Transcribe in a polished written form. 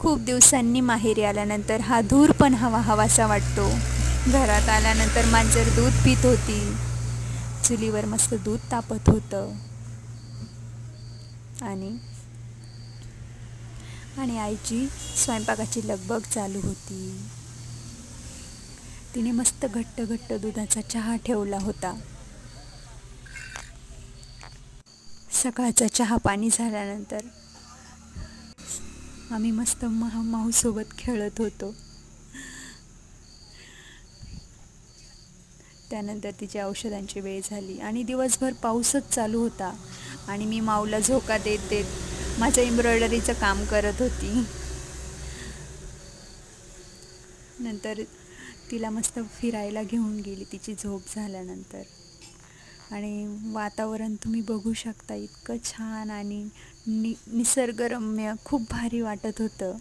खूप दिवसांनी माहेरी आल्यानंतर हा धूर पण हवासा वाटतो. घरात आल्यानंतर मांजर दूध पित होती. चुलीवर मस्त दूध तापत होतं. आणि आईची स्वयंपाकाची लगबग चालू होती. तिने मस्त घट्ट घट्ट दुधाचा चहा ठेवला होता. सकाळचा चहा पाणी झाल्यानंतर आम्ही मस्त माऊसोबत खेळत होतो. त्यानंतर तिची औषधांची वेळ झाली आणि दिवसभर पाऊसच चालू होता. आणि मी माऊला झोका देत देत माझं एम्ब्रॉयडरीचं काम करत होती. नंतर तिला मस्त फिरायला घेऊन गेली तिची झोप झाल्यानंतर. आणि वातावरण तुम्ही बघू शकता, इतकं छान आणि निसर्गरम्य खूप भारी वाटत होतं.